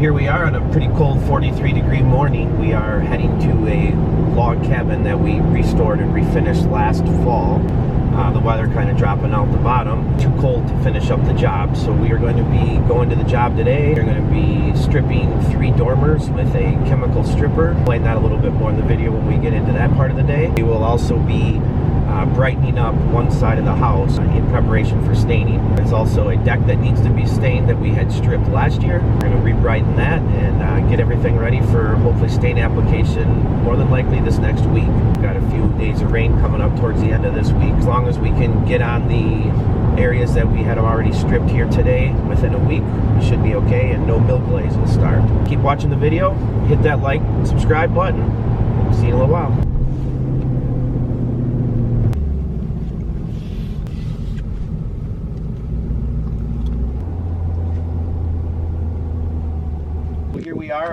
Here we are on a pretty cold 43-degree morning. We are heading to a log cabin that we restored and refinished last fall. The weather kind of dropping out the bottom. Too cold to finish up the job, so we are going to be going to the job today. We're going to be stripping 3 dormers with a chemical stripper. I'll explain that a little bit more in the video when we get into that part of the day. We will also be brightening up one side of the house in preparation for staining. There's also a deck that needs to be stained that we had stripped last year. We're going to re-brighten that and get everything ready for hopefully stain application more than likely this next week. We've got a few days of rain coming up towards the end of this week. As long as we can get on the areas that we had already stripped here today within a week, we should be okay and no milk glaze will start. Keep watching the video, hit that like and subscribe button. See you in a little while.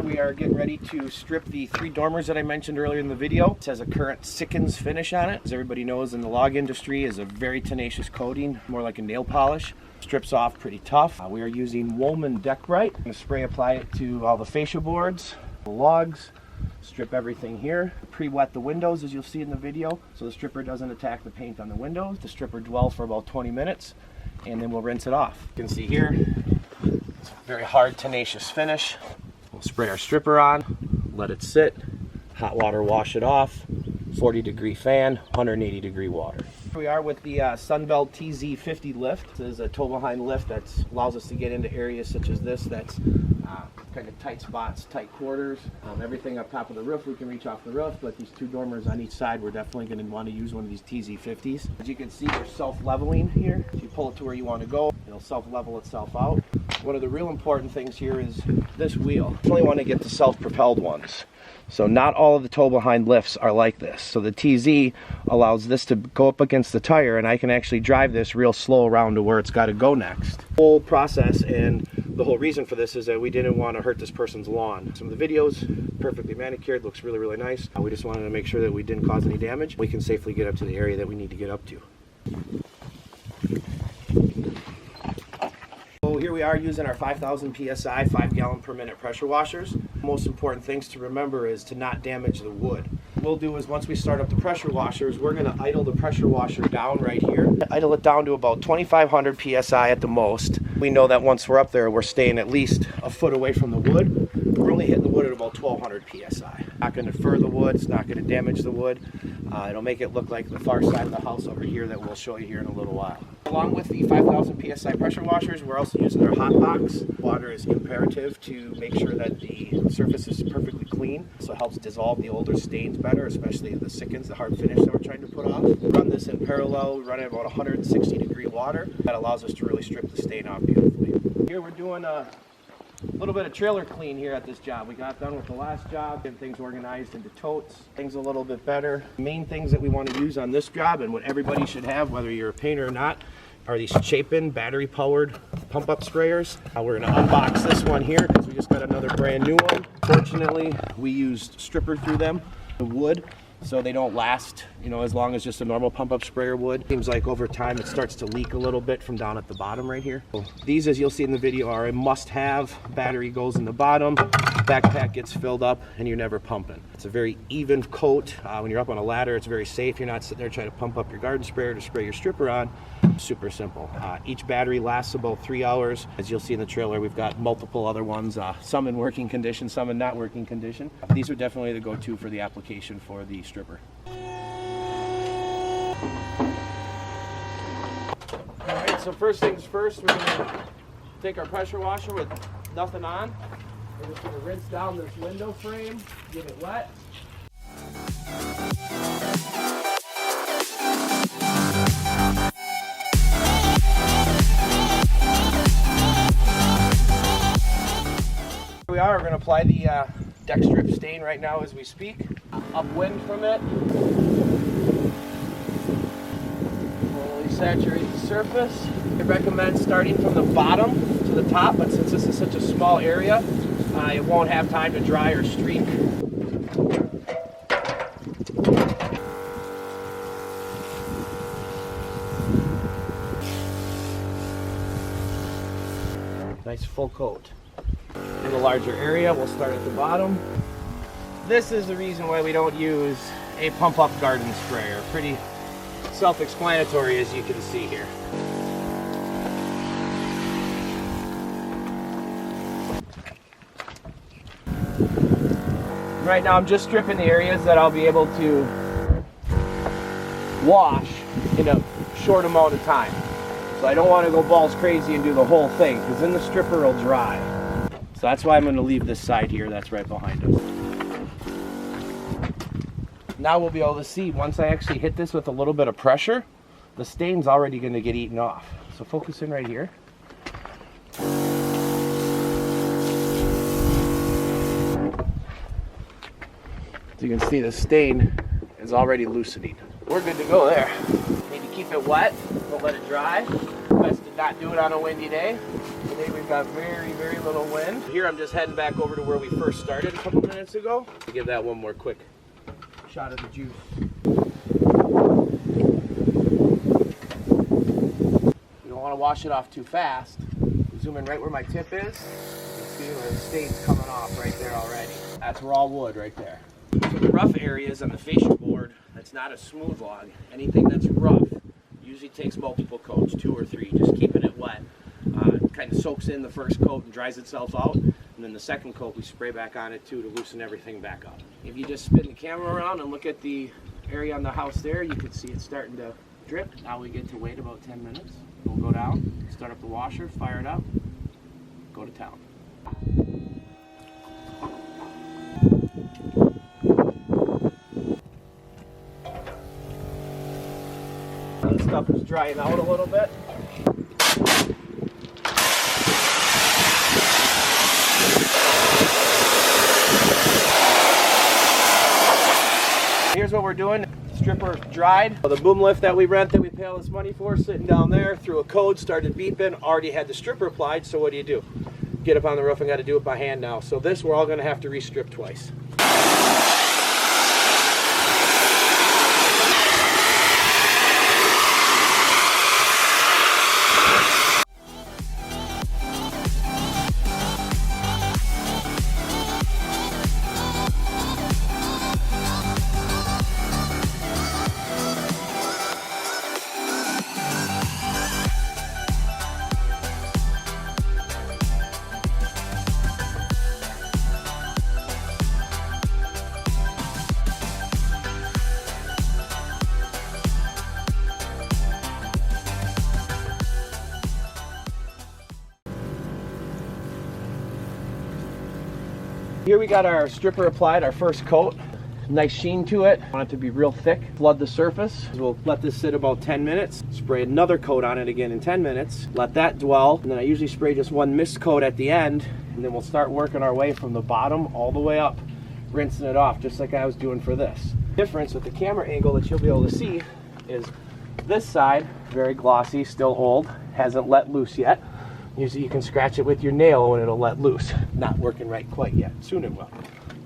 We are getting ready to strip the 3 dormers that I mentioned earlier in the video. It has a current Sikkens finish on it. As everybody knows, in the log industry is a very tenacious coating, more like a nail polish. Strips off pretty tough. We are using Woolman Deck Bright. I'm going to spray apply it to all the fascia boards, the logs, strip everything here. Pre-wet the windows as you'll see in the video so the stripper doesn't attack the paint on the windows. The stripper dwells for about 20 minutes and then we'll rinse it off. You can see here, it's a very hard tenacious finish. We'll spray our stripper on, let it sit, hot water wash it off, 40-degree fan, 180-degree water. Here we are with the Sunbelt TZ50 lift. This is a tow-behind lift that allows us to get into areas such as this that's kind of tight spots, tight quarters. Everything up top of the roof we can reach off the roof, but these 2 dormers on each side we're definitely going to want to use one of these TZ50s. As you can see, they're self-leveling here. If you pull it to where you want to go, it'll self-level itself out. One of the real important things here is this wheel. You only want to get the self-propelled ones. So not all of the tow-behind lifts are like this. So the TZ allows this to go up against the tire and I can actually drive this real slow around to where it's got to go next. The whole process and the whole reason for this is that we didn't want to hurt this person's lawn. Some of the videos, perfectly manicured, looks really, really nice. We just wanted to make sure that we didn't cause any damage. We can safely get up to the area that we need to get up to. So here we are using our 5,000 PSI, 5-gallon per minute pressure washers. The most important things to remember is to not damage the wood. What we'll do is once we start up the pressure washers, we're going to idle the pressure washer down right here. Idle it down to about 2,500 PSI at the most. We know that once we're up there, we're staying at least a foot away from the wood. We're only hitting the wood at about 1,200 PSI. Not going to fur the wood, it's not going to damage the wood. It'll make it look like the far side of the house over here that we'll show you here in a little while. Along with the 5,000 PSI pressure washers, we're also using our hot box. Water is imperative to make sure that the surface is perfectly clean. So it helps dissolve the older stains better, especially the Sikkens, the hard finish that we're trying to put off. Run this in parallel, we run it at about 160-degree water. That allows us to really strip the stain off beautifully. Here we're doing a little bit of trailer clean here at this job. We got done with the last job, getting things organized into totes, things a little bit better. The main things that we want to use on this job and what everybody should have, whether you're a painter or not, are these Chapin battery-powered pump-up sprayers. We're going to unbox this one here because we just got another brand new one. Fortunately, we used stripper through them, the wood, so they don't last, as long as just a normal pump-up sprayer would. Seems like over time it starts to leak a little bit from down at the bottom right here. So these, as you'll see in the video, are a must-have. Battery goes in the bottom, backpack gets filled up, and you're never pumping. It's a very even coat. When you're up on a ladder, it's very safe. You're not sitting there trying to pump up your garden sprayer to spray your stripper on. Super simple. Each battery lasts about 3 hours. As you'll see in the trailer, we've got multiple other ones, some in working condition, some in not working condition. These are definitely the go-to for the application for the stripper. Alright, so first things first, we're going to take our pressure washer with nothing on. We're just going to rinse down this window frame, get it wet. Here we are, we're going to apply the deck strip stain right now as we speak. Upwind from it. Slowly saturate the surface. I recommend starting from the bottom to the top, but since this is such a small area, it won't have time to dry or streak. Nice full coat. In a larger area, we'll start at the bottom. This is the reason why we don't use a pump-up garden sprayer. Pretty self-explanatory, as you can see here. Right now I'm just stripping the areas that I'll be able to wash in a short amount of time. So I don't want to go balls crazy and do the whole thing, because then the stripper will dry. So that's why I'm going to leave this side here that's right behind us. Now we'll be able to see, once I actually hit this with a little bit of pressure, the stain's already going to get eaten off. So focus in right here. So you can see the stain is already loosening. We're good to go there. Need to keep it wet, don't let it dry. Best to not do it on a windy day. Today we've got very, very little wind. Here I'm just heading back over to where we first started a couple minutes ago to give that one more quick shot of the juice. You don't want to wash it off too fast. Zoom in right where my tip is. You can see where the stain's coming off right there already. That's raw wood right there. So the rough areas on the fascia board, that's not a smooth log. Anything that's rough usually takes multiple coats, 2 or 3, just keeping it wet. Kind of soaks in the first coat and dries itself out, and then the second coat we spray back on it too to loosen everything back up. If you just spin the camera around and look at the area on the house there, you can see it's starting to drip. Now we get to wait about 10 minutes. We'll go down, start up the washer, fire it up, go to town. This stuff is drying out a little bit. Here's what we're doing. Stripper dried. The boom lift that we rent, that we pay all this money for, sitting down there, threw a code, started beeping, already had the stripper applied, so what do? Get up on the roof and got to do it by hand now. So this we're all going to have to re-strip twice. Here we got our stripper applied, our first coat. Nice sheen to it. Want it to be real thick. Flood the surface. We'll let this sit about 10 minutes. Spray another coat on it again in 10 minutes. Let that dwell. And then I usually spray just one mist coat at the end. And then we'll start working our way from the bottom all the way up, rinsing it off just like I was doing for this. The difference with the camera angle that you'll be able to see is this side, very glossy, still old, hasn't let loose yet. Usually you can scratch it with your nail and it'll let loose. Not working right quite yet. Soon it will.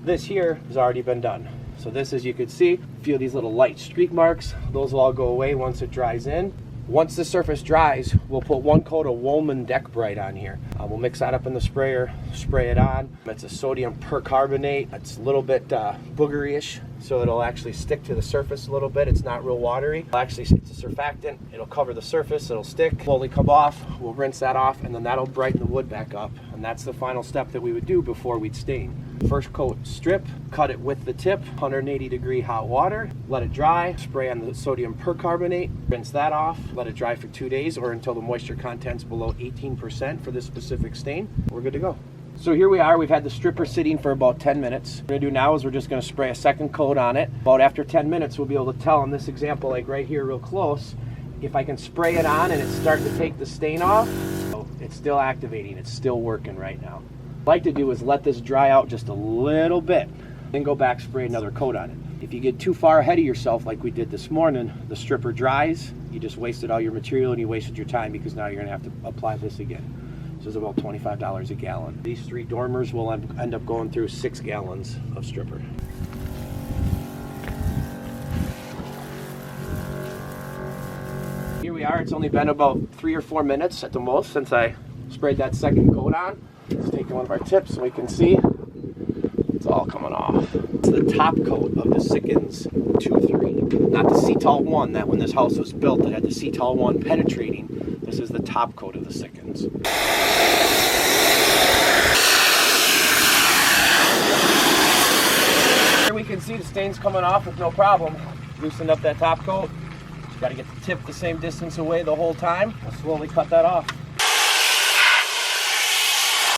This here has already been done. So this, as you can see, feel these little light streak marks. Those will all go away once it dries in. Once the surface dries, we'll put one coat of Woolman Deck Bright on here. We'll mix that up in the sprayer, spray it on. It's a sodium percarbonate. It's a little bit boogery-ish, so it'll actually stick to the surface a little bit. It's not real watery. Actually, it's a surfactant. It'll cover the surface. It'll stick, slowly come off. We'll rinse that off, and then that'll brighten the wood back up. And that's the final step that we would do before we'd stain. First coat, strip, cut it with the tip, 180-degree hot water, let it dry, spray on the sodium percarbonate, rinse that off, let it dry for 2 days or until the moisture content's below 18% for this specific stain. We're good to go. So here we are, we've had the stripper sitting for about 10 minutes. What we're gonna do now is we're just gonna spray a second coat on it. About after 10 minutes, we'll be able to tell in this example, like right here real close, if I can spray it on and it's starting to take the stain off, it's still activating, it's still working right now. What I like to do is let this dry out just a little bit, then go back, spray another coat on it. If you get too far ahead of yourself like we did this morning, the stripper dries, you just wasted all your material and you wasted your time because now you're gonna have to apply this again. So it's about $25 a gallon. These 3 dormers will end up going through 6 gallons of stripper. Here we are, it's only been about 3 or 4 minutes at the most since I sprayed that second coat on. Let's take one of our tips so we can see. It's all coming off. It's the top coat of the Sikkens 2-3, not the Cetal 1 that when this house was built it had the Cetal 1 penetrating. This is the top coat of the Sikkens. Here we can see the stains coming off with no problem. Loosened up that top coat. Got to get the tip the same distance away the whole time. I'll slowly cut that off.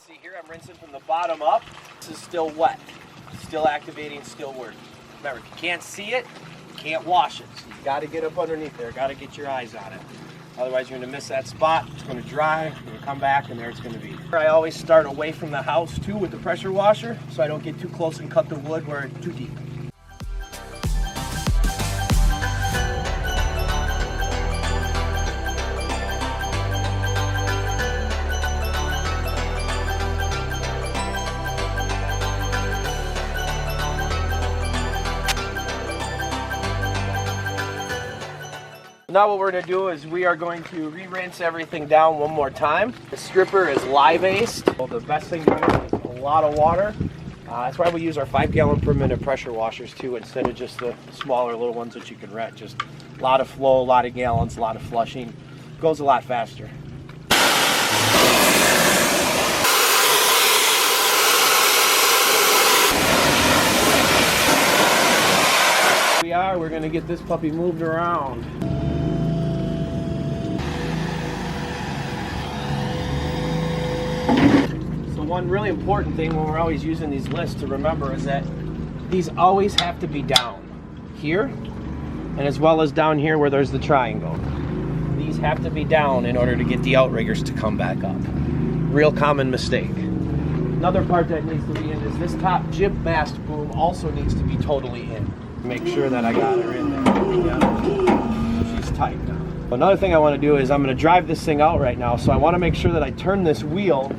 See here, I'm rinsing from the bottom up. This is still wet, still activating, still working. Remember, if you can't see it, you can't wash it. So you got to get up underneath there, got to get your eyes on it. Otherwise, you're going to miss that spot. It's going to dry, you're going to come back, and there it's going to be. I always start away from the house too with the pressure washer, so I don't get too close and cut the wood where it's too deep. Now what we're going to do is we are going to re-rinse everything down one more time. The stripper is live aced. Well, the best thing to do is a lot of water. That's why we use our 5 gallon per minute pressure washers too, instead of just the smaller little ones that you can rent. Just a lot of flow, a lot of gallons, a lot of flushing. Goes a lot faster. We're going to get this puppy moved around. So one really important thing when we're always using these lists to remember is that these always have to be down here and as well as down here where there's the triangle. These have to be down in order to get the outriggers to come back up. Real common mistake. Another part that needs to be in is this top jib mast boom also needs to be totally in. Make sure that I got her in there. Yeah. She's tight now. Another thing I want to do is I'm going to drive this thing out right now, so I want to make sure that I turn this wheel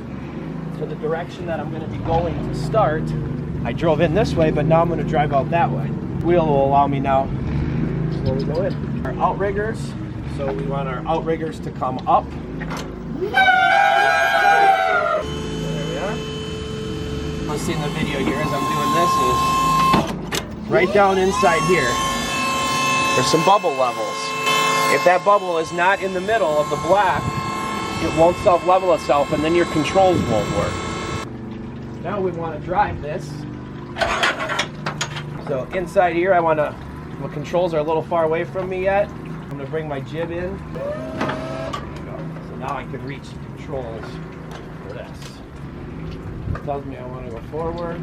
to the direction that I'm going to be going to start. I drove in this way, but now I'm going to drive out that way. The wheel will allow me now to slowly go in. Our outriggers, so we want our outriggers to come up. There we are. Let's see in the video here as I'm doing this is right down inside here, there's some bubble levels. If that bubble is not in the middle of the black, it won't self-level itself and then your controls won't work. Now we want to drive this. So inside here, my controls are a little far away from me yet. I'm going to bring my jib in. There you go. So now I can reach the controls for this. It tells me I want to go forward.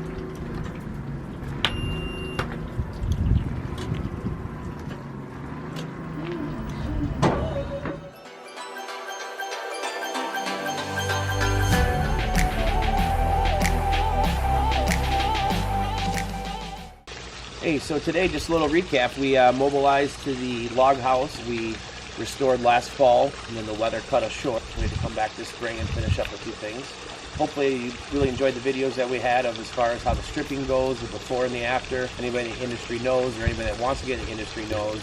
Hey, so today, just a little recap. We mobilized to the log house we restored last fall, and then the weather cut us short. We had to come back this spring and finish up a few things. Hopefully you really enjoyed the videos that we had of as far as how the stripping goes, the before and the after. Anybody in the industry knows, or anybody that wants to get in the industry knows,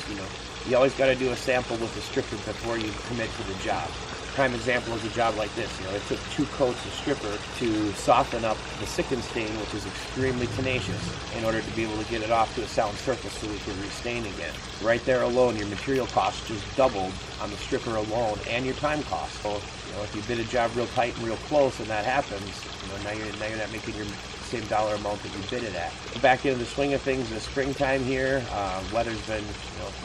you always got to do a sample with the stripper before you commit to the job. Prime example is a job like this. It took 2 coats of stripper to soften up the Sikkens stain, which is extremely tenacious, in order to be able to get it off to a sound surface so we can restain again. Right there alone, your material cost just doubled on the stripper alone, and your time cost. So, if you bid a job real tight and real close, and that happens, now you're not making your same dollar amount that you bid it at. Back into the swing of things in the springtime here. Weather's been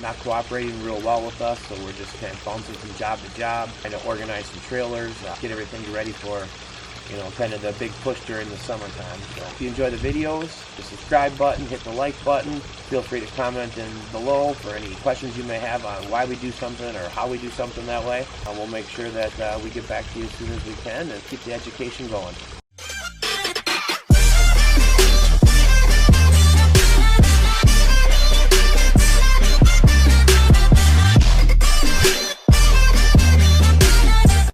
not cooperating real well with us, so we're just kind of bouncing from job to job, trying to organize some trailers, get everything ready for kind of the big push during the summertime. So if you enjoy the videos, the subscribe button, hit the like button. Feel free to comment in below for any questions you may have on why we do something or how we do something that way. We'll make sure that we get back to you as soon as we can and keep the education going.